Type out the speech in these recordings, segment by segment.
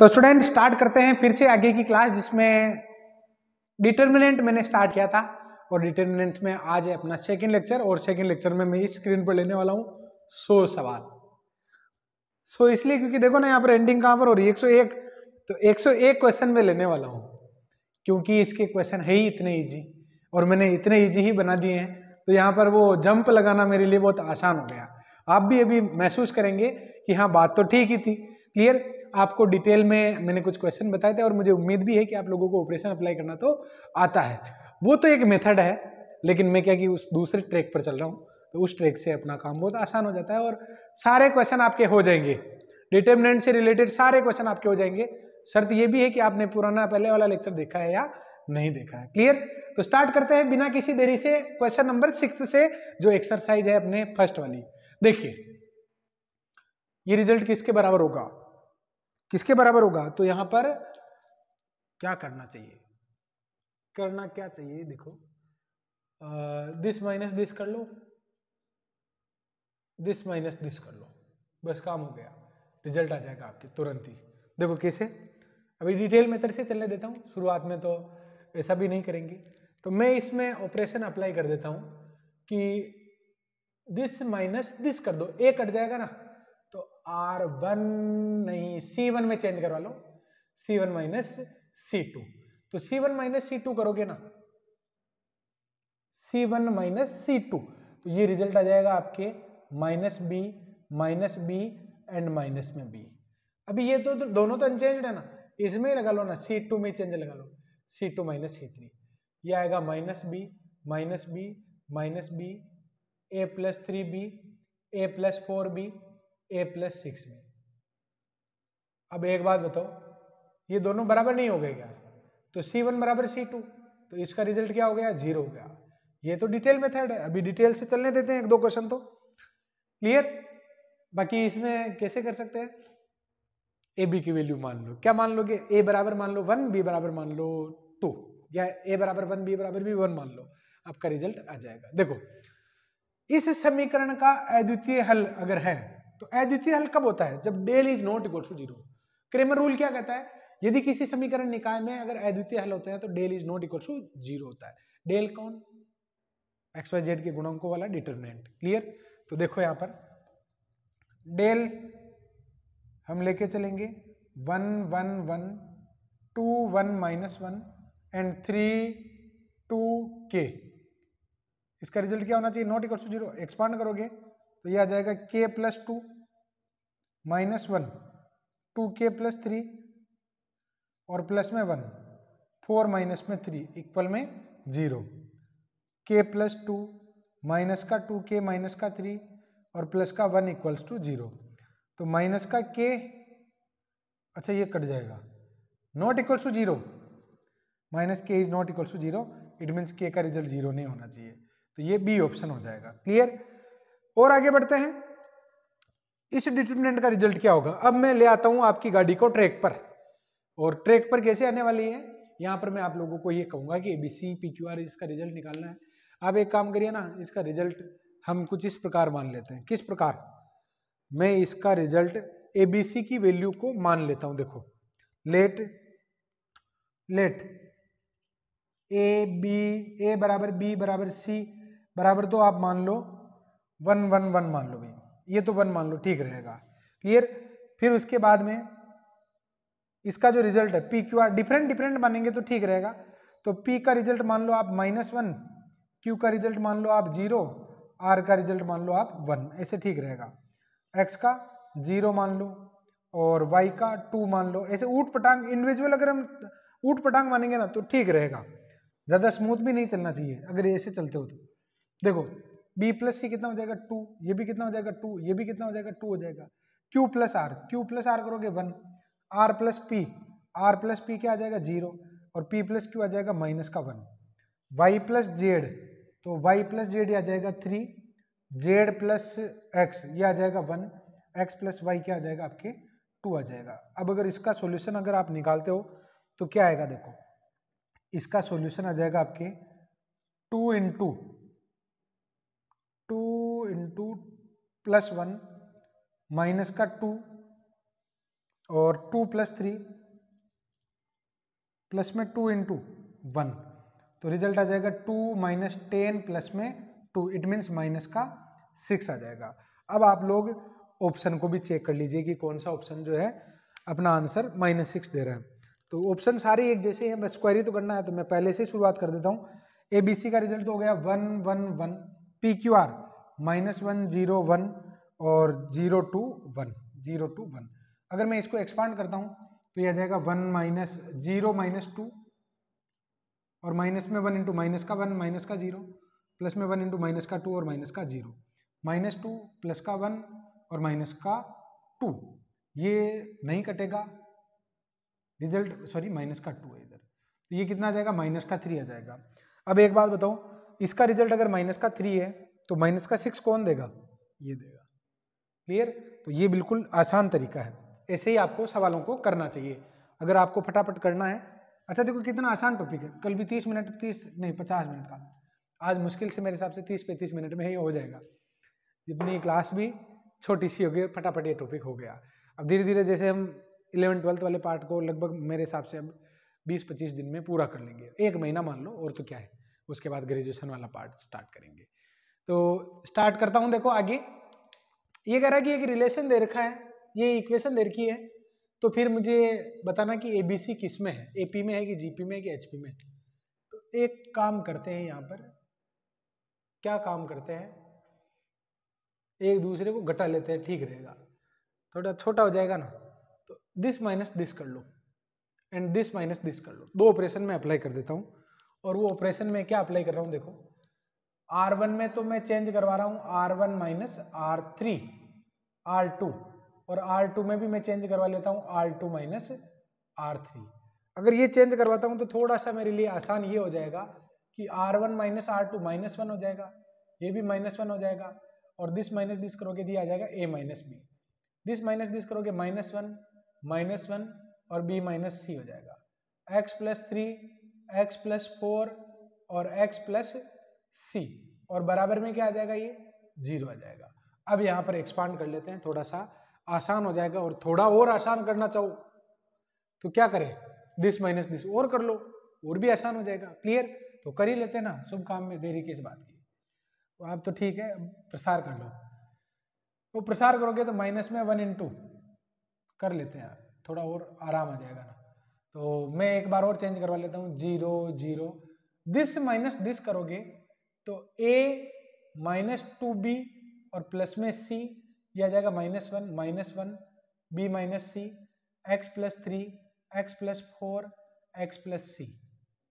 तो student start करते हैं फिर से आगे की क्लास, जिसमें डिटर्मिनेंट मैंने स्टार्ट किया था और डिटर्मिनेंट में आज है अपना सेकंड लेक्चर। और सेकंड लेक्चर में मैं इस स्क्रीन पर लेने वाला हूँ 100 सवाल। इसलिए क्योंकि देखो ना यहाँ पर एंडिंग कहाँ पर हो रही है 101, तो 101 क्वेश्चन में लेने वाला हूँ क्योंकि इसके क्वेश्चन है ही इतने ईजी और मैंने इतने ईजी ही बना दिए हैं। तो यहाँ पर वो जंप लगाना मेरे लिए बहुत आसान हो गया। आप भी अभी महसूस करेंगे कि हाँ बात तो ठीक ही थी। क्लियर? आपको डिटेल में मैंने कुछ क्वेश्चन बताए थे और मुझे उम्मीद भी है कि आप लोगों को ऑपरेशन अप्लाई करना तो आता है। वो तो एक मेथड है, लेकिन मैं क्या कि उस दूसरे ट्रैक पर चल रहा हूँ, तो उस ट्रैक से अपना काम बहुत आसान हो जाता है और सारे क्वेश्चन आपके हो जाएंगे। डिटर्मिनेंट से रिलेटेड सारे क्वेश्चन आपके हो जाएंगे। शर्त ये भी है कि आपने पुराना पहले वाला लेक्चर देखा है या नहीं देखा है। क्लियर? तो स्टार्ट करते हैं बिना किसी देरी से क्वेश्चन नंबर 6 से, जो एक्सरसाइज है अपने फर्स्ट वाली। देखिए ये रिजल्ट किसके बराबर होगा, किसके बराबर होगा? तो यहां पर क्या करना चाहिए, करना क्या चाहिए, देखो दिस माइनस दिस कर लो, दिस माइनस दिस कर लो, बस काम हो गया, रिजल्ट आ जाएगा आपके तुरंत ही। देखो कैसे, अभी डिटेल मेथड से चलने देता हूँ, शुरुआत में तो ऐसा भी नहीं करेंगे। तो मैं इसमें ऑपरेशन अप्लाई कर देता हूँ कि दिस माइनस दिस कर दो, ए कट जाएगा ना, तो R1 नहीं C1 में चेंज करवा लो, C1 माइनस C2। तो C1 माइनस C2 करोगे ना, C1 माइनस C2, तो ये रिजल्ट आ जाएगा आपके माइनस बी एंड माइनस में बी। अभी ये तो दोनों तो अनचेंज्ड है ना, इसमें ही लगा लो ना, C2 में चेंज लगा लो, C2 माइनस C3, ये आएगा माइनस बी माइनस बी ए प्लस 3b ए प्लस 4b ए प्लस 6b। अब एक बात बताओ, ये दोनों बराबर नहीं हो गए क्या? तो C1 बराबर C2, तो इसका रिजल्ट क्या हो गया? 0 हो गया। ये तो डिटेल मेथड है, अभी डिटेल से चलने देते हैं एक दो क्वेश्चन तो। क्लियर? बाकी इसमें कैसे कर सकते हैं, ए बी की वैल्यू मान लो, क्या मान लोगे? ए बराबर मान लो 1, बी बराबर मान लो 2, या ए बराबर 1 बी बराबर भी 1 मान लो, आपका रिजल्ट आ जाएगा। देखो इस समीकरण का अद्वितीय हल अगर है, तो अद्वितीय हल कब होता है? जब del is not equal to 0। Cramer rule क्या कहता है? यदि किसी समीकरण निकाय में अगर अद्वितीय हल होते हैं तो del is not equal to 0 होता है। डेल कौन? एक्स वाई जेड के गुणकों वाला डिटरमिनेंट। क्लियर? तो देखो यहां पर डेल हम लेके चलेंगे 1 1 1 2 1 माइनस 1 एंड 3 2 के। इसका रिजल्ट क्या होना चाहिए? Not equal to 0। एक्सपांड करोगे तो ये आ जाएगा k plus 2 minus 1 2k plus 3 और प्लस में 1 4 माइनस में 3 इक्वल में 0। k प्लस 2 माइनस का 2k माइनस का 3 और प्लस का 1 इक्वल्स टू 0। तो माइनस का k, अच्छा ये कट जाएगा, not equals to 0, minus k is not equals to 0, it means k का रिजल्ट 0 नहीं होना चाहिए, तो ये बी ऑप्शन हो जाएगा। क्लियर? और आगे बढ़ते हैं, इस डिटरमिनेंट का रिजल्ट क्या होगा? अब मैं ले आता हूं आपकी गाड़ी को ट्रैक पर, और ट्रैक पर कैसे आने वाली है, यहां पर मैं आप लोगों को ये कहूंगा कि एबीसी PQR इसका रिजल्ट निकालना है। आप एक काम करिए ना, इसका रिजल्ट हम कुछ इस प्रकार मान लेते हैं। किस प्रकार? मैं इसका रिजल्ट एबीसी की वैल्यू को मान लेता हूं। देखो लेट ए बराबर बी बराबर सी बराबर, तो आप मान लो 1 1 1 मान लो भाई, ये तो 1 मान लो, ठीक रहेगा। क्लियर? फिर उसके बाद में इसका जो रिजल्ट है PQR डिफरेंट मानेंगे तो ठीक रहेगा। तो P का रिजल्ट मान लो आप -1, Q का रिजल्ट मान लो आप 0, R का रिजल्ट मान लो आप 1, ऐसे ठीक रहेगा। X का 0 मान लो और Y का 2 मान लो, ऐसे ऊट पटांग इंडिविजुअल अगर हम ऊट पटांग मानेंगे ना तो ठीक रहेगा, ज्यादा स्मूथ भी नहीं चलना चाहिए अगर ऐसे चलते हो तो। देखो B प्लस सी कितना हो जाएगा 2, ये भी कितना हो जाएगा 2, ये भी कितना हो जाएगा 2 हो जाएगा। Q प्लस R करोगे 1, R प्लस पी क्या आ जाएगा 0 और P प्लस क्यू आ जाएगा माइनस का 1। Y प्लस जेड, तो Y प्लस जेड आ जाएगा 3, Z प्लस एक्स ये आ जाएगा 1, X प्लस वाई क्या आ जाएगा आपके 2 आ जाएगा। अब अगर इसका सॉल्यूशन अगर आप निकालते हो तो क्या आएगा? देखो इसका सॉल्यूशन आ जाएगा आपके 2 इंटू प्लस 1 माइनस का 2 और 2 + 3 प्लस में 2 × 1, तो रिजल्ट आ जाएगा 2 - 10 प्लस में 2, इट मीन्स माइनस का 6 आ जाएगा। अब आप लोग ऑप्शन को भी चेक कर लीजिए कि कौन सा ऑप्शन जो है अपना आंसर -6 दे रहा है। तो ऑप्शन सारे एक जैसे हैं, बस क्वेरी तो करना है, तो मैं पहले से शुरुआत कर देता हूँ। ABC का रिजल्ट हो गया 1 1 1, PQR -1 0 1 और 0 2 1 0 2 1। अगर मैं इसको एक्सपांड करता हूँ तो यह आ जाएगा 1 - 0 - 2 और माइनस में 1 × माइनस का 1 माइनस का 0 प्लस में 1 × माइनस का 2 और माइनस का 0, -2 प्लस का 1 और माइनस का 2, ये नहीं कटेगा रिजल्ट, सॉरी माइनस का 2 है इधर, तो ये कितना आ जाएगा -3 आ जाएगा। अब एक बात बताओ, इसका रिजल्ट अगर -3 है तो -6 कौन देगा? ये देगा। क्लियर? तो ये बिल्कुल आसान तरीका है, ऐसे ही आपको सवालों को करना चाहिए अगर आपको फटाफट करना है। अच्छा देखो कितना आसान टॉपिक है, कल भी 50 मिनट का, आज मुश्किल से मेरे हिसाब से 30-35 मिनट में ही हो जाएगा। अपनी क्लास भी छोटी सी हो गई, फटाफट ये टॉपिक हो गया। अब धीरे धीरे जैसे हम 11th-12th वाले पार्ट को लगभग मेरे हिसाब से अब 20-25 दिन में पूरा कर लेंगे, 1 महीना मान लो, और तो क्या है, उसके बाद ग्रेजुएशन वाला पार्ट स्टार्ट करेंगे। तो स्टार्ट करता हूँ। देखो आगे ये कह रहा है कि एक रिलेशन दे रखा है, ये इक्वेशन दे रखी है, तो फिर मुझे बताना कि ABC किस में है, AP में है कि GP में है कि HP में है। तो एक काम करते हैं, यहाँ पर क्या काम करते हैं, एक दूसरे को घटा लेते हैं, ठीक रहेगा, थोड़ा छोटा हो जाएगा ना। तो दिस माइनस दिस कर लो एंड दिस माइनस दिस कर लो, 2 ऑपरेशन में अप्लाई कर देता हूँ। और वो ऑपरेशन में क्या अप्लाई कर रहा हूँ, देखो R1 में तो मैं चेंज करवा रहा हूँ R1 - R3 R2, और R2 में भी मैं चेंज करवा लेता हूँ R2 - R3। अगर ये चेंज करवाता हूँ तो थोड़ा सा मेरे लिए आसान ये हो जाएगा कि R1 - R2 -1 हो जाएगा, ये भी -1 हो जाएगा, और दिस माइनस दिस करोगे दिया आ जाएगा A - B, this minus this करोगे -1 और B - C हो जाएगा, x + 3 x + 4 और x + C, और बराबर में क्या आ जाएगा, ये 0 आ जाएगा। अब यहाँ पर एक्सपांड कर लेते हैं, थोड़ा सा आसान हो जाएगा, और थोड़ा और आसान करना चाहो तो क्या करें, दिस माइनस दिस और कर लो, और भी आसान हो जाएगा। क्लियर? तो कर ही लेते हैं ना, शुभ काम में देरी किस बात की। तो आप तो ठीक है, प्रसार कर लो, तो प्रसार करोगे तो माइनस में 1 × कर लेते हैं, थोड़ा और आराम आ जाएगा ना। तो मैं एक बार और चेंज करवा लेता हूँ, 0 0, दिस माइनस दिस करोगे तो A - 2B और प्लस में C, यह आ जाएगा -1 B - C, x + 3 x + 4 x + C,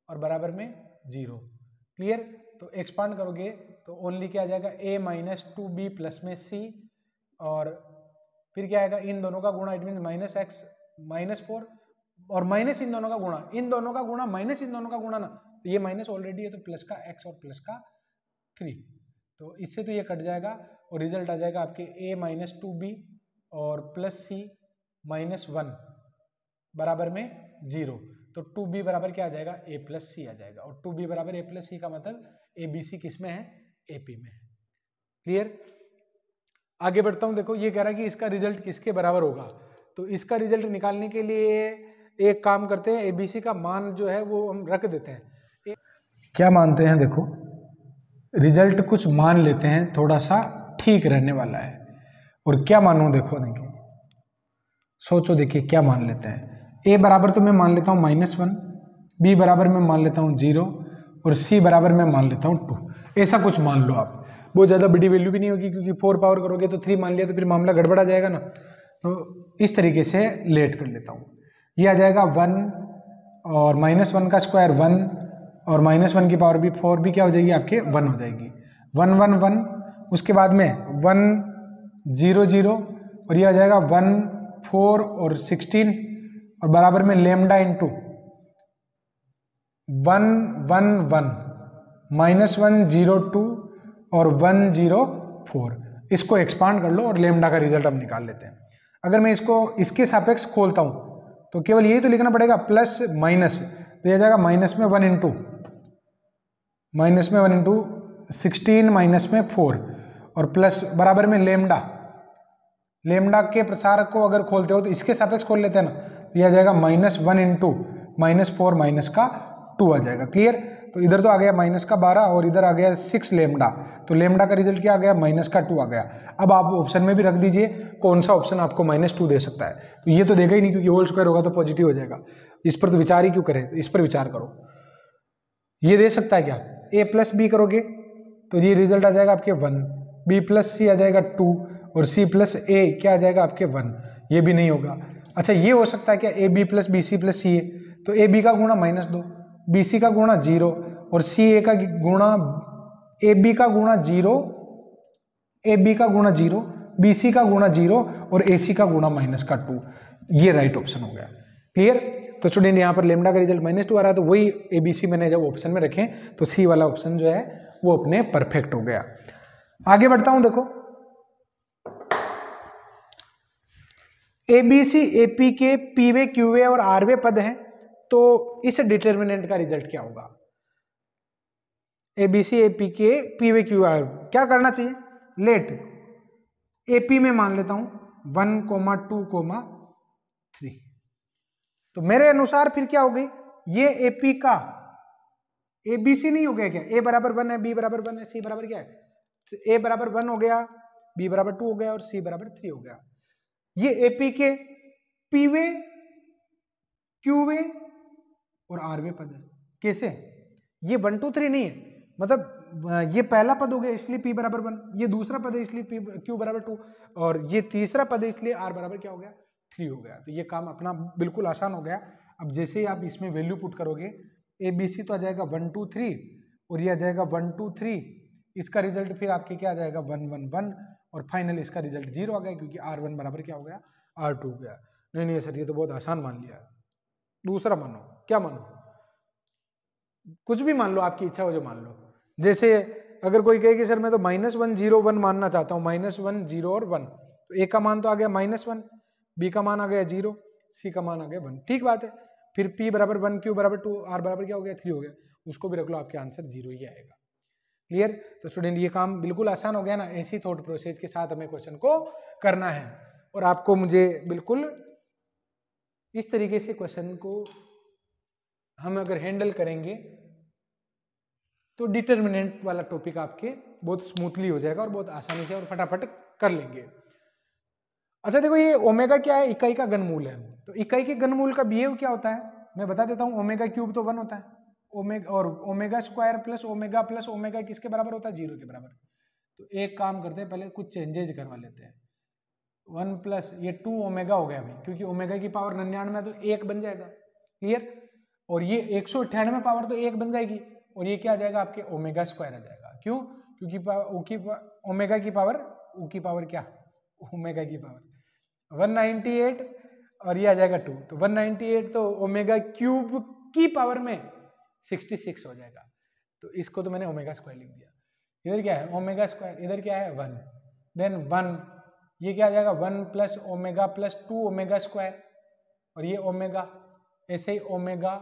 और बराबर में 0। क्लियर? तो एक्सपांड करोगे तो ओनली क्या आ जाएगा, A - 2B प्लस में C, और फिर क्या आएगा, इन दोनों का गुणा, इट मीन -x -4, और माइनस इन दोनों का गुणा, इन दोनों का गुणा माइनस इन दोनों का गुणा ना, तो ये माइनस ऑलरेडी है तो प्लस का x और प्लस का 3, तो इससे तो ये कट जाएगा, और रिजल्ट आ जाएगा आपके A - 2B और प्लस C -1 बराबर में 0। तो 2B बराबर क्या आ जाएगा, A + C आ जाएगा, और 2B बराबर A + C का मतलब ABC किस में है, AP में है। क्लियर? आगे बढ़ता हूं। देखो ये कह रहा है कि इसका रिजल्ट किसके बराबर होगा, तो इसका रिजल्ट निकालने के लिए एक काम करते हैं, ABC का मान जो है वो हम रख देते हैं। क्या मानते हैं, देखो रिजल्ट कुछ मान लेते हैं थोड़ा सा ठीक रहने वाला है, और क्या मानूं, देखो देखिए सोचो, देखिए क्या मान लेते हैं। A बराबर तो मैं मान लेता हूँ -1, B बराबर मैं मान लेता हूँ 0, और C बराबर मैं मान लेता हूँ 2। ऐसा कुछ मान लो आप, बहुत ज़्यादा बड़ी वैल्यू भी नहीं होगी, क्योंकि 4 पावर करोगे तो 3 मान लिया तो फिर मामला गड़बड़ा जाएगा ना। तो इस तरीके से लेट कर लेता हूँ, ये आ जाएगा 1, और -1 का स्क्वायर 1, और -1 की पावर भी 4 भी क्या हो जाएगी आपके 1 हो जाएगी, 1 1 1, उसके बाद में 1 0 0, और ये आ जाएगा 1 4 और 16, और बराबर में लेमडा इंटू 1 1 1 -1 0 2 और 1 0 4, इसको एक्सपांड कर लो और लेमडा का रिजल्ट हम निकाल लेते हैं। अगर मैं इसको इसके सापेक्ष खोलता हूं तो केवल यही तो लिखना पड़ेगा, प्लस माइनस, तो यह जाएगा माइनस में 1 इंटू 16 माइनस में 4 और प्लस बराबर में लेमडा, लेमडा के प्रसार को अगर खोलते हो तो इसके सापेक्ष खोल लेते हैं ना, तो ये आ जाएगा -1 इंटू -4 माइनस का 2 आ जाएगा। क्लियर? तो इधर तो आ गया -12 और इधर आ गया 6 लेमडा, तो लेमडा का रिजल्ट क्या आ गया, -2 आ गया। अब आप ऑप्शन में भी रख दीजिए कौन सा ऑप्शन आपको -2 दे सकता है, तो ये तो देगा ही नहीं क्योंकि होल स्क्वायर होगा तो पॉजिटिव हो जाएगा। इस पर तो विचार ही क्यों करें, तो इस पर विचार करो। ये दे सकता है क्या, a प्लस बी करोगे तो ये रिजल्ट आ जाएगा आपके 1, b प्लस सी आ जाएगा 2 और c प्लस a क्या आ जाएगा आपके 1, ये भी नहीं होगा। अच्छा ये हो सकता है क्या, a b plus B C plus C A, तो a b का गुणा -2, b c का गुणा 0 और c a का गुणा a b का गुणा 0, a b का गुणा 0, b c का गुणा 0 और a c का गुणा -2, ये राइट ऑप्शन हो गया। क्लियर? तो स्टूडेंट यहाँ पर लेमडा का रिजल्ट -2 आ रहा है, तो वही ए बी सी मैंने जब ऑप्शन में रखे तो सी वाला ऑप्शन जो है वो अपने परफेक्ट हो गया। आगे बढ़ता हूं, देखो A B C A P के पीवे क्यूवे और आरवे पद हैं, तो इस डिटर्मिनेंट का रिजल्ट क्या होगा। A B C A P के पीवे क्यू आर, क्या करना चाहिए, लेट ए पी में मान लेता हूं 1, 2, 3, तो मेरे अनुसार फिर क्या हो गई, ये एपी का ए बी सी नहीं हो गया क्या, ए बराबर 1 है, बी बराबर 1 है, सी बराबर क्या है, तो ए बराबर 1 हो गया, बी बराबर 2 हो गया और सी बराबर 3 हो गया। ये एपी के पीवे क्यूवे और आरवे पद है। कैसे, ये 1 2 3 नहीं है, मतलब ये पहला पद हो गया इसलिए पी बराबर 1, ये दूसरा पद है इसलिए पी क्यू बराबर 2 और ये तीसरा पद है इसलिए आर बराबर क्या हो गया 3 हो गया। तो ये काम अपना बिल्कुल आसान हो गया। अब जैसे ही आप इसमें वैल्यू पुट करोगे, ए बी सी तो आ जाएगा 1 2 3 और ये आ जाएगा 1 2 3, इसका रिजल्ट फिर आपके क्या आ जाएगा 1 1 1 और फाइनल इसका रिजल्ट 0 आ गया क्योंकि R1 बराबर क्या हो गया R2 हो गया। नहीं नहीं सर ये तो बहुत आसान मान लिया। दूसरा मानो, क्या मानो, कुछ भी मान लो, आपकी इच्छा हो जो मान लो। जैसे अगर कोई कहे कि सर मैं तो -1 0 1 मानना चाहता हूँ, -1 0 और 1, तो ए का मान तो आ गया -1, बी का मान आ गया 0, सी का मान आ गया 1, ठीक बात है। फिर p बराबर 1, q बराबर 2, r बराबर क्या हो गया 3 हो गया, उसको भी रख लो, आपके आंसर 0 ही आएगा। क्लियर? तो स्टूडेंट ये काम बिल्कुल आसान हो गया ना, ऐसी थॉट प्रोसेस के साथ हमें क्वेश्चन को करना है और आपको मुझे बिल्कुल इस तरीके से क्वेश्चन को हम अगर हैंडल करेंगे तो डिटर्मिनेंट वाला टॉपिक आपके बहुत स्मूथली हो जाएगा और बहुत आसानी से और फटाफट कर लेंगे। अच्छा देखो, ये ओमेगा क्या है, इकाई का घनमूल है, तो इकाई के घनमूल का बिहेव क्या होता है मैं बता देता हूँ। ओमेगा क्यूब तो 1 होता है, ओमेगा और ओमेगा स्क्वायर प्लस ओमेगा किसके बराबर होता है 0 के बराबर। तो एक काम करते हैं, पहले कुछ चेंजेज करवा लेते हैं। 1 प्लस ये 2 ओमेगा हो गया भाई, क्योंकि ओमेगा की पावर 99 है तो 1 बन जाएगा। क्लियर? और ये 198 पावर तो 1 बन जाएगी और ये क्या आ जाएगा आपके ओमेगा स्क्वायर आ जाएगा। क्यों? क्योंकि ओमेगा की पावर ऊ की पावर क्या, ओमेगा की पावर 198 और ये आ जाएगा 2, तो 198 तो ओमेगा क्यूब की पावर में 66 हो जाएगा। तो इसको तो मैंने ओमेगा स्क्वायर लिख दिया। इधर क्या है ओमेगा स्क्वायर, इधर क्या है 1, देन 1 ये क्या आ जाएगा 1 plus omega plus 2 omega square और ये ओमेगा, ऐसे ही ओमेगा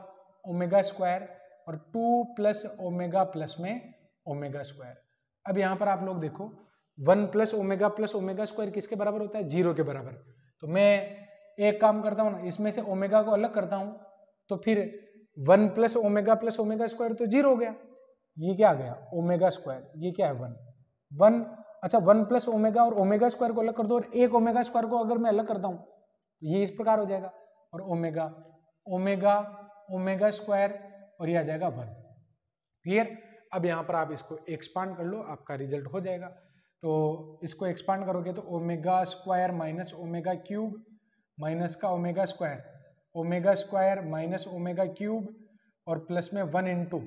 ओमेगा स्क्वायर और 2 प्लस ओमेगा प्लस में ओमेगा स्क्वायर। अब यहाँ पर आप लोग देखो 1 प्लस ओमेगा स्क्वायर किसके बराबर होता है 0 के बराबर। तो मैं एक काम करता हूँ ना, इसमें से ओमेगा को अलग करता हूँ, तो फिर 1 प्लस ओमेगा स्क्वायर तो 0 हो गया, ये क्या आ गया ओमेगा स्क्वायर, ये क्या है 1। अच्छा 1 प्लस ओमेगा और ओमेगा स्क्वायर को अलग कर दो और एक ओमेगा स्क्वायर को अगर मैं अलग करता हूँ तो ये इस प्रकार हो जाएगा और ओमेगा ओमेगा ओमेगा स्क्वायर और ये आ जाएगा 1। क्लियर? अब यहाँ पर आप इसको एक्सपांड कर लो, आपका रिजल्ट हो जाएगा। तो इसको एक्सपांड करोगे तो omega square minus omega cube minus का omega square minus omega cube और प्लस में 1 इंटू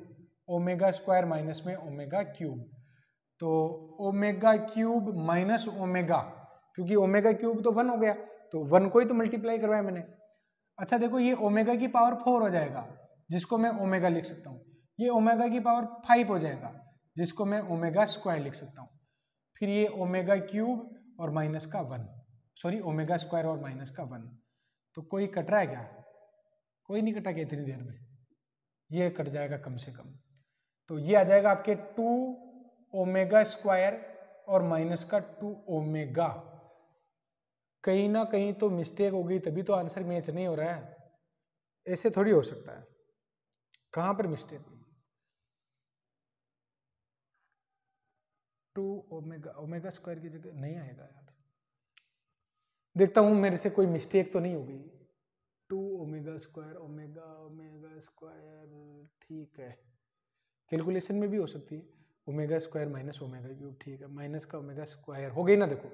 ओमेगा स्क्वायर माइनस में ओमेगा क्यूब। तो ओमेगा क्यूब माइनस ओमेगा, क्योंकि ओमेगा क्यूब तो 1 हो गया तो 1 को ही तो मल्टीप्लाई करवाया मैंने। अच्छा देखो ये ओमेगा की पावर 4 हो जाएगा जिसको मैं ओमेगा लिख सकता हूँ, ये ओमेगा की पावर 5 हो जाएगा जिसको मैं ओमेगा स्क्वायर लिख सकता हूँ। फिर ये ओमेगा क्यूब और माइनस का 1, सॉरी ओमेगा स्क्वायर और माइनस का 1। तो कोई कट रहा है क्या? कोई नहीं कटा क्या इतनी देर में, ये कट जाएगा कम से कम। तो ये आ जाएगा आपके 2 ओमेगा स्क्वायर और माइनस का 2 ओमेगा कहीं ना कहीं तो मिस्टेक हो गई, तभी तो आंसर मैच नहीं हो रहा है, ऐसे थोड़ी हो सकता है। कहां पर मिस्टेक हुई? 2 ओमेगा, ओमेगा स्क्वायर की जगह नहीं आएगा यार, देखता हूं मेरे से कोई मिस्टेक तो नहीं हो गई। 2 omega square, omega omega square, ठीक है, कैलकुलेशन में भी हो सकती है। Omega square minus omega cube, ठीक है, माइनस का ओमेगा स्क्वायर हो गई ना। देखो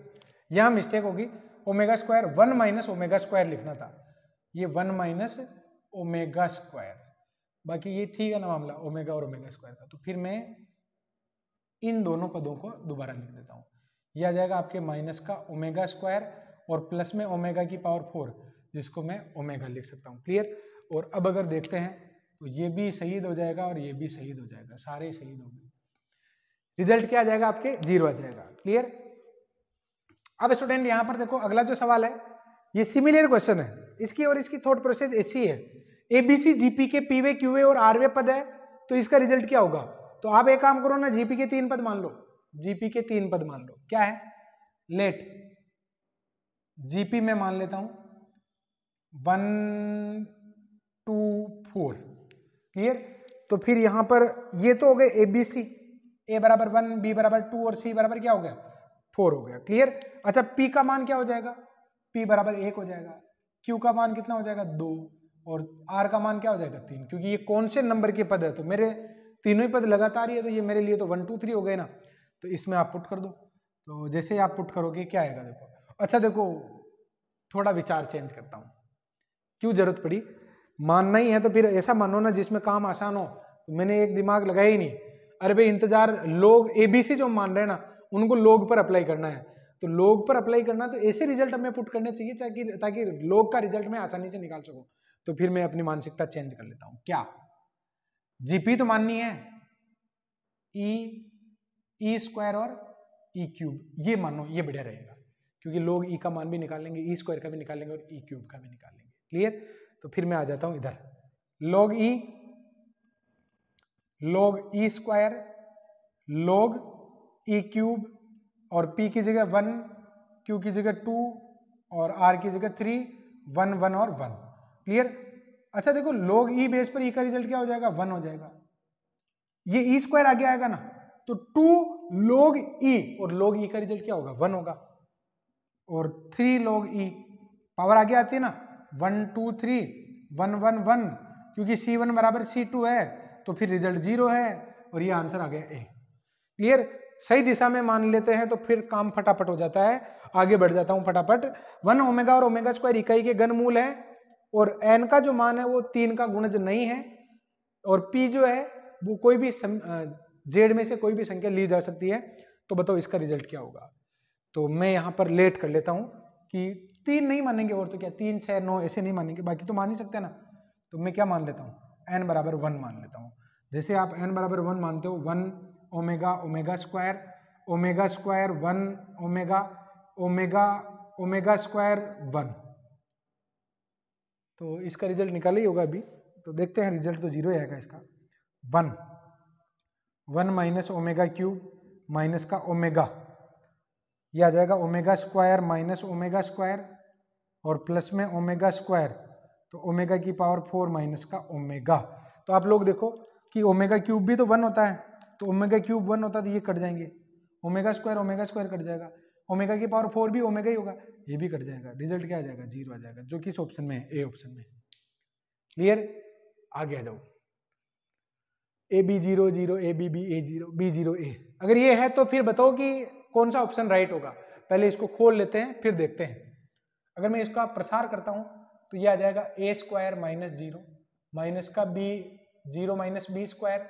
यहाँ मिस्टेक होगी, omega square 1 minus omega square लिखना था, ये 1 माइनस ओमेगा स्क्वायर, बाकी ये ठीक है ना मामला, ओमेगा और ओमेगा स्क्वायर का। तो फिर मैं इन दोनों पदों को दोबारा लिख देता हूँ, यह आ जाएगा आपके माइनस का ओमेगा स्क्वायर और प्लस में ओमेगा की पावर 4, जिसको मैं ओमेगा लिख सकता हूँ। क्लियर? और अब अगर देखते हैं तो ये भी शहीद हो जाएगा और ये भी शहीद हो जाएगा, सारे शहीद हो गए। रिजल्ट क्या आ जाएगा आपके? 0 आ जाएगा। क्लियर? अब स्टूडेंट यहाँ पर देखो, अगला जो सवाल है ये सिमिलर क्वेश्चन है, इसकी और इसकी थॉट प्रोसेस ऐसी है। एबीसी जीपी के पीवे क्यूवे और आरवे पद है, तो इसका रिजल्ट क्या होगा? तो आप एक काम करो ना, जीपी के 3 पद मान लो, जीपी के 3 पद मान लो। क्या है? लेट जीपी में मान लेता हूं 1 2 4। क्लियर? तो फिर यहां पर ये तो हो गए एबीसी, ए बराबर 1, बी बराबर 2 और सी बराबर क्या हो गया? 4 हो गया। क्लियर? अच्छा, पी का मान क्या हो जाएगा? पी बराबर 1 हो जाएगा, क्यू का मान कितना हो जाएगा? 2, और आर का मान क्या हो जाएगा? 3, क्योंकि ये कौन से नंबर के पद है, तो मेरे तीनों ही पद लगातार ही है, तो ये मेरे लिए तो 1 2 3 हो गए ना। तो इसमें आप पुट कर दो, तो जैसे ही आप पुट करोगे क्या आएगा? देखो, अच्छा देखो, थोड़ा विचार चेंज करता हूं, क्यों जरूरत पड़ी? मानना ही है तो फिर ऐसा मानो ना जिसमें काम आसान हो। तो मैंने एक दिमाग लगाया ही नहीं, अरे भाई इंतजार, लोग एबीसी जो मान रहे हैं ना, उनको लोग पर अप्लाई करना है, तो लोग पर अप्लाई करना, तो ऐसे रिजल्ट हमें पुट करने चाहिए ताकि लोग का रिजल्ट मैं आसानी से निकाल सकूं। तो फिर मैं अपनी मानसिकता चेंज कर लेता हूं। क्या? जीपी तो माननी है, ई स्क्वायर और ई क्यूब, ये मानो, ये बढ़िया रहेगा, क्योंकि लोग ई का मान भी निकालेंगे, ई स्क्वायर का भी निकालेंगे और ई क्यूब का भी निकालेंगे। क्लियर? तो फिर मैं आ जाता हूं इधर, log E square, log E cube, और p की जगह 1, q की जगह 2 और r की जगह 3, 1 1 और 1। क्लियर? अच्छा देखो, log e बेस पर e का रिजल्ट क्या हो जाएगा? 1 हो जाएगा, ये e स्क्वायर आगे आएगा ना, तो 2 log e, और log e का रिजल्ट क्या होगा? 1 होगा, और 3 log e, पावर आगे आती है ना, 1 2 3 1 1 1, क्योंकि c1 बराबर c2 है, तो फिर रिजल्ट 0 है, और ये आंसर आ गया ए। क्लियर? सही दिशा में मान लेते हैं तो फिर काम फटाफट हो जाता है। आगे बढ़ जाता हूं फटाफट। 1 ओमेगा और ओमेगा स्क्वायर इकाई के घनमूल है, और n का जो मान है वो 3 का गुणज नहीं है, और p जो है वो कोई भी जेड में से कोई भी संख्या ली जा सकती है। तो बताओ इसका रिजल्ट क्या होगा? तो मैं यहां पर लेट कर लेता हूं कि 3 नहीं मानेंगे, और तो क्या 3 6 9 ऐसे नहीं मानेंगे, बाकी तो मान ही सकते हैं ना। तो मैं क्या मान लेता हूँ? n बराबर 1 मान लेता हूँ। जैसे आप n बराबर 1 मानते हो, 1 omega omega square 1 omega omega omega square 1, तो इसका रिजल्ट निकाला ही होगा अभी। तो देखते हैं, रिजल्ट तो 0 आएगा इसका। 1 माइनस ओमेगा क्यूब माइनस का ओमेगा, ये आ जाएगा omega square minus omega square और प्लस में ओमेगा स्क्वायर, तो ओमेगा की पावर 4 माइनस का ओमेगा। तो आप लोग देखो कि ओमेगा क्यूब भी तो 1 होता है, तो ओमेगा क्यूब 1 होता है तो ये कट जाएंगे, ओमेगा स्क्वायर कट जाएगा, ओमेगा की पावर 4 भी ओमेगा ही होगा, ये भी कट जाएगा। रिजल्ट क्या आ जाएगा? 0 आ जाएगा, जो किस ऑप्शन में है? ए ऑप्शन में। क्लियर? आगे आ जाओ, A B 0 0, A B B, A 0 B 0 A. अगर ये है तो फिर बताओ कि कौन सा ऑप्शन राइट होगा। पहले इसको खोल लेते हैं फिर देखते हैं। अगर मैं इसका प्रसार करता हूं तो ये आ जाएगा ए स्क्वायर माइनस 0 माइनस का बी 0 माइनस बी स्क्वायर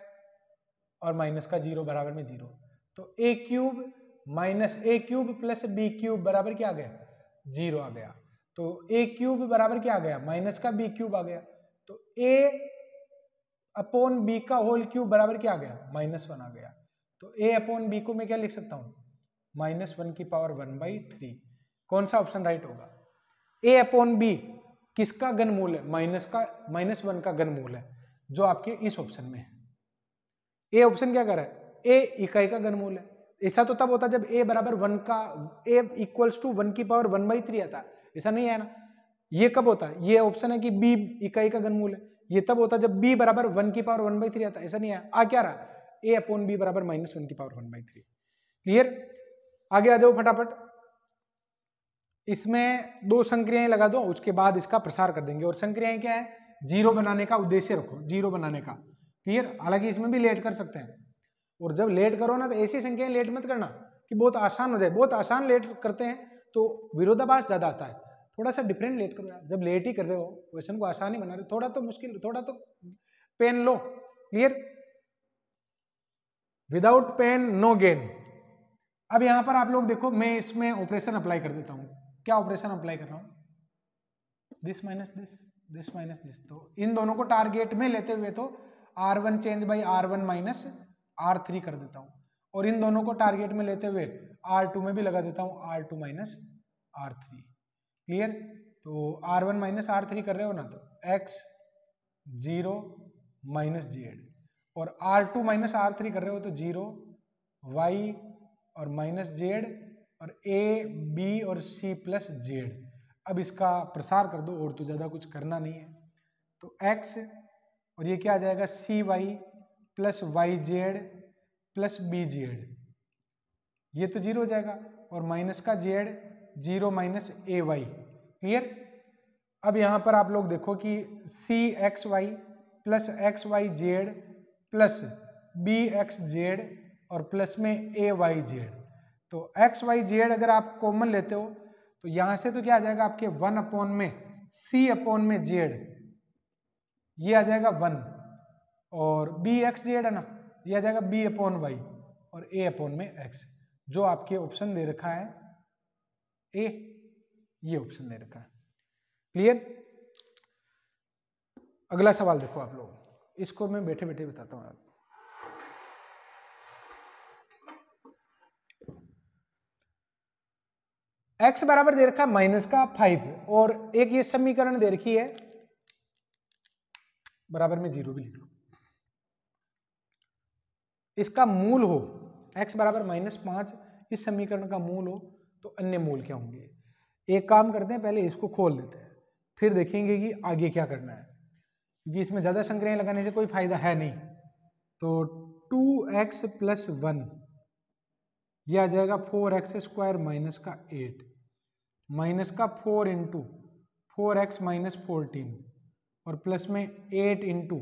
और माइनस का 0 बराबर में 0, तो ए क्यूब माइनस ए क्यूब प्लस बी क्यूब बराबर क्या आ गया? 0 आ गया। तो ए क्यूब बराबर क्या आ गया? माइनस का बी क्यूब आ गया, तो ए अपॉन बी का होल क्यूब बराबर क्या आ गया? -1 आ गया। तो ए अपॉन बी को मैं क्या लिख सकता हूं? -1 की पावर 1/3। कौन सा ऑप्शन राइट होगा? ए अपॉन बी किसका घनमूल है? -1 का घनमूल है, जो आपके इस ऑप्शन में है। ए ऑप्शन क्या कर रहा है? ए इकाई का घनमूल है, ऐसा तो तब होता जब a बराबर 1 का a इक्वल्स टू 1 की पावर 1/3 आता, ऐसा नहीं है ना। ये कब होता है, ये ऑप्शन है कि b इकाई का घनमूल है, ये तब होता जब b बराबर 1 की पावर 1/3 आता, ऐसा नहीं है। आ क्या रहा, a अपॉन b बराबर -1 की पावर 1/3। क्लियर, आगे आ जाओ फटाफट। इसमें दो संक्रियाएं लगा दो, उसके बाद इसका प्रसार कर देंगे। और संक्रियाएं क्या है, जीरो बनाने का उद्देश्य रखो, जीरो बनाने का। क्लियर, हालांकि इसमें भी लेट कर सकते हैं, और जब लेट करो ना तो ऐसी संख्याएं लेट मत करना कि बहुत आसान हो जाए। बहुत आसान लेट करते हैं तो विरोधाभास ज्यादा आता है, थोड़ा सा डिफरेंट लेट करो यार। जब लेट ही कर रहे हो, क्वेश्चन को आसान ही बना रहे हो, थोड़ा तो मुश्किल, थोड़ा तो पेन लो। Clear, without pain no gain. अब यहां पर आप लोग देखो, मैं इसमें ऑपरेशन अप्लाई कर देता हूं। क्या ऑपरेशन अप्लाई कर रहा हूं, this minus this, this minus this. तो इन दोनों को टारगेट में लेते हुए तो R1 change by R1 minus R3 कर देता हूं, और इन दोनों को टारगेट में लेते हुए R2 में भी लगा देता हूं R2 माइनस R3। क्लियर, तो R1 माइनस R3 कर रहे हो ना, तो x 0 माइनस जेड, और R2 माइनस R3 कर रहे हो तो 0 y और माइनस जेड, और a b और c प्लस जेड। अब इसका प्रसार कर दो, और तो ज्यादा कुछ करना नहीं है। तो x और ये क्या आ जाएगा, cy plus Y Z plus B Z, ये तो 0 हो जाएगा, और माइनस का Z 0 minus A Y. Clear, अब यहां पर आप लोग देखो कि C X Y plus X Y Z plus B X Z और प्लस में ए वाई जेड। तो एक्स वाई जेड अगर आप कॉमन लेते हो तो यहां से तो क्या आ जाएगा आपके 1 अपॉन में सी अपॉन में जेड, ये आ जाएगा 1, और बी एक्स जेड है ना, ये आ जाएगा बी अपॉन वाई और ए अपॉन में एक्स, जो आपके ऑप्शन दे रखा है ए, ये ऑप्शन दे रखा है। क्लियर, अगला सवाल देखो आप लोग, इसको मैं बैठे बैठे बताता हूं आपको। x बराबर दे रखा है माइनस का 5, और एक ये समीकरण दे रखी है, बराबर में 0 भी लिख लो। इसका मूल हो x बराबर -5, इस समीकरण का मूल हो तो अन्य मूल क्या होंगे। एक काम करते हैं, पहले इसको खोल देते हैं, फिर देखेंगे कि आगे क्या करना है, क्योंकि इसमें ज्यादा संक्रियाएं लगाने से कोई फायदा है नहीं। तो 2x प्लस 1, यह आ जाएगा 4x स्क्वायर माइनस का 8, माइनस का 4 इंटू 4x माइनस 14, और प्लस में 8 इंटू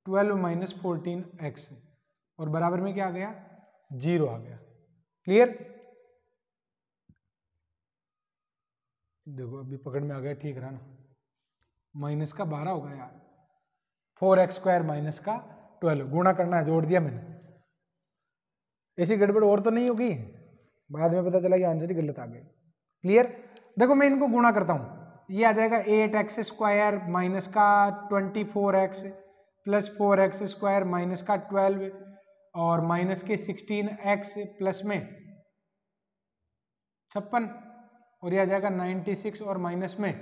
12 माइनस 14x, और बराबर में क्या आ गया, 0 आ गया। क्लियर, देखो अभी पकड़ में आ गया, ठीक रहा ना, माइनस का 12 होगा यार, 4x स्क्वायर माइनस का 12, गुणा करना है, जोड़ दिया मैंने। ऐसी गड़बड़ और तो नहीं होगी, बाद में पता चला कि आंसर ही गलत आ गया। क्लियर, देखो मैं इनको गुणा करता हूं, ये आ जाएगा 8x स्क्वायर माइनस का 24x plus 4x square minus का 12, और माइनस के 16x प्लस में 56, और यह आ जाएगा 96, और माइनस में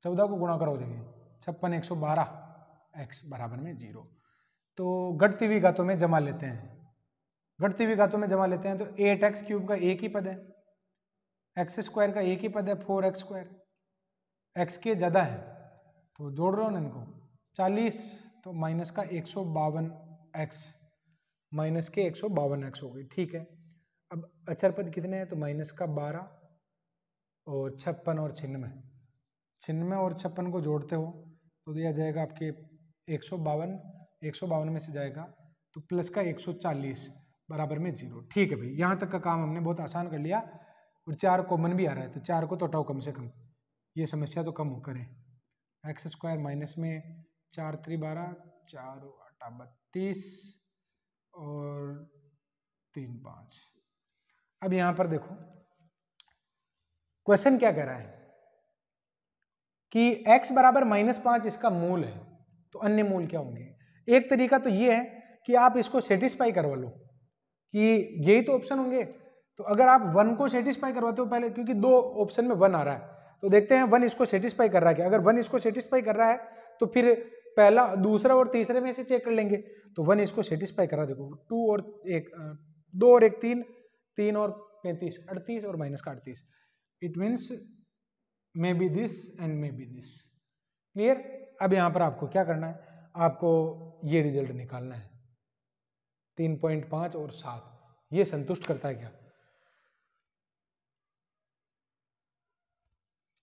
14 को गुणा करो, देखिए 56 112, x बराबर में 0। तो घटती हुई घातों में जमा लेते हैं, घटती हुई घातों में जमा लेते हैं, तो 8x क्यूब का एक ही पद है, एक्स स्क्वायर का एक ही पद है 4x स्क्वायर, x के ज़्यादा है तो जोड़ रहा हूँ ना इनको, 40, तो माइनस का 152x, माइनस के 152x हो गई। ठीक है, अब अचर पद कितने हैं, तो माइनस का 12 और 56 और 96, 96 और 56 को जोड़ते हो तो दिया जाएगा आपके 152, 152 में से जाएगा तो प्लस का 140 बराबर में 0। ठीक है भाई, यहाँ तक का काम हमने बहुत आसान कर लिया, और 4 कॉमन भी आ रहा है, तो 4 को तो हटाओ कम से कम, ये समस्या तो कम हो करें। एक्स स्क्वायर माइनस में 4 3 12, 4 8 32 और 3 5। अब यहाँ पर देखो क्वेश्चन क्या कह रहा है कि x बराबर -5 इसका मूल है, तो अन्य मूल क्या होंगे। एक तरीका तो ये है कि आप इसको सेटिस्फाई करवा लो कि यही तो ऑप्शन होंगे। तो अगर आप 1 को सेटिस्फाई करवाते हो पहले, क्योंकि 2 ऑप्शन में 1 आ रहा है, तो देखते हैं 1 इसको सेटिस्फाई कर रहा है क्या। अगर 1 इसको सेटिस्फाई कर रहा है तो फिर पहला, दूसरा और तीसरे में से चेक कर लेंगे। तो 1 इसको सेटिस्फाई कर रहा है, देखो 2 और 1, 2 और 1 3, 3 और 35 38 और माइनस का 38। It means may be this and may be this. Clear. अब यहां पर आपको क्या करना है, आपको ये रिजल्ट निकालना है 3.5 और 7, ये संतुष्ट करता है क्या?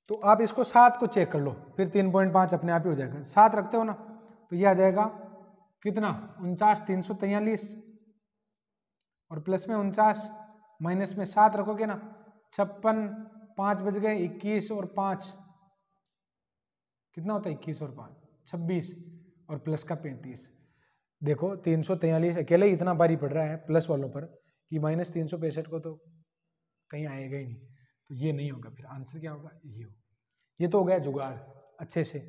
तो आप इसको 7 को चेक कर लो, फिर 3.5 अपने आप ही हो जाएगा। 7 रखते हो ना तो ये आ जाएगा कितना, 49 343 और प्लस में 49, माइनस में 7 रखोगे ना 56, 5 बज गए, 21 और 5 कितना होता है, 21 और 5 26 और प्लस का 35। देखो 343 अकेले ही इतना भारी पड़ रहा है प्लस वालों पर कि माइनस 365 को तो कहीं आएगा ही नहीं, तो ये नहीं होगा। फिर आंसर क्या होगा, ये होगा। ये तो हो गया जुगाड़ अच्छे से।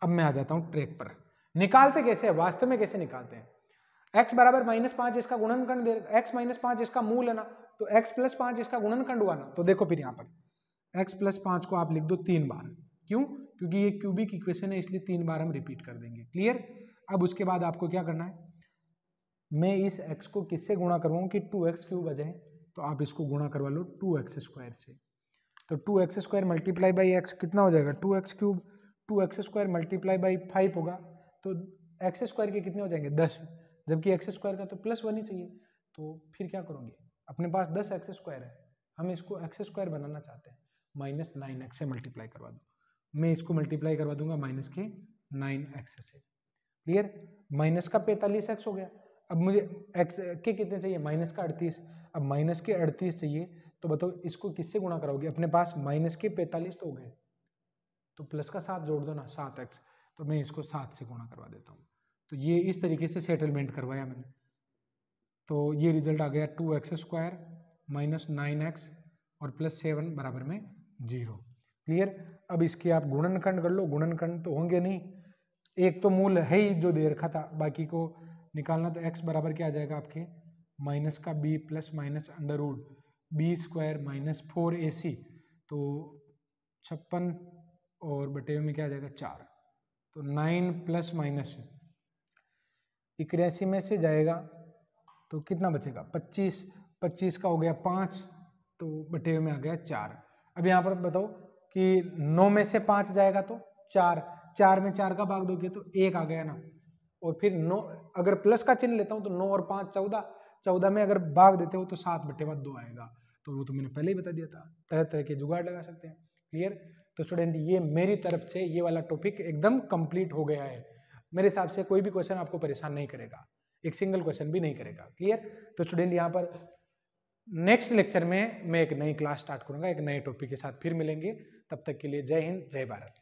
अब मैं आ जाता हूँ ट्रैक पर। निकालते कैसे है, वास्तव में कैसे निकालते हैं? x बराबर -5 इसका गुणनखंड दे, x -5 इसका मूल है ना, तो x + 5 इसका गुणनखंड हुआ ना। तो देखो फिर यहाँ पर x + 5 को आप लिख दो 3 बार। क्यों? क्योंकि ये क्यूबिक इक्वेशन है, इसलिए 3 बार हम रिपीट कर देंगे। क्लियर। अब उसके बाद आपको क्या करना है, मैं इस x को किससे गुणा करवाऊँ कि 2x³ आ जाए, तो आप इसको गुणा करवा लो 2x² से। तो 2x² मल्टीप्लाई बाई x कितना हो जाएगा, 2x³, 2x² मल्टीप्लाई बाई 5 होगा, तो x² के कितने हो जाएंगे 10, जबकि x² का तो +1 ही चाहिए। तो फिर क्या करोगे, अपने पास 10x² है, हम इसको x² बनाना चाहते हैं, -9x से मल्टीप्लाई करवा दो। मैं इसको मल्टीप्लाई करवा दूंगा माइनस के 9x से। क्लियर। माइनस का 45x हो गया। अब मुझे x के कितने चाहिए, माइनस का 38। अब माइनस के 38 चाहिए, तो बताओ इसको किससे गुणा कराओगे, अपने पास माइनस के 45 तो हो गए, तो प्लस का 7 जोड़ दो ना 7x, तो मैं इसको 7 से गुणा करवा देता हूँ। तो ये इस तरीके से सेटलमेंट करवाया मैंने। तो ये रिजल्ट आ गया 2x² - 9x और +7 बराबर में 0। क्लियर। अब इसके आप गुणनखंड कर लो, गुणनखंड तो होंगे नहीं, एक तो मूल है ही जो दे रखा था, बाकी को निकालना। तो x बराबर क्या आ जाएगा आपके, माइनस का b + -√b² - 4ac, तो 56 और बटे में क्या आ जाएगा 4, तो 9 + -81 में से जाएगा तो कितना बचेगा 25, 25 का हो गया 5, तो बटे में आ गया 4। अब यहाँ पर बताओ कि 9 में से 5 जाएगा तो 4, 4 में 4 का भाग दोगे तो 1 आ गया ना, और फिर 9 अगर प्लस का चिन्ह लेता हूँ तो 9 और 5 14, 14 में अगर भाग देते हो तो 7/2 आएगा। तो वो तो मैंने पहले ही बता दिया था, तरह तरह के जुगाड़ लगा सकते हैं। क्लियर। तो स्टूडेंट ये मेरी तरफ से ये वाला टॉपिक एकदम कंप्लीट हो गया है। मेरे हिसाब से कोई भी क्वेश्चन आपको परेशान नहीं करेगा, एक सिंगल क्वेश्चन भी नहीं करेगा। क्लियर। तो स्टूडेंट यहाँ पर नेक्स्ट लेक्चर में मैं एक नई क्लास स्टार्ट करूंगा, एक नए टॉपिक के साथ फिर मिलेंगे। तब तक के लिए जय हिंद, जय भारत।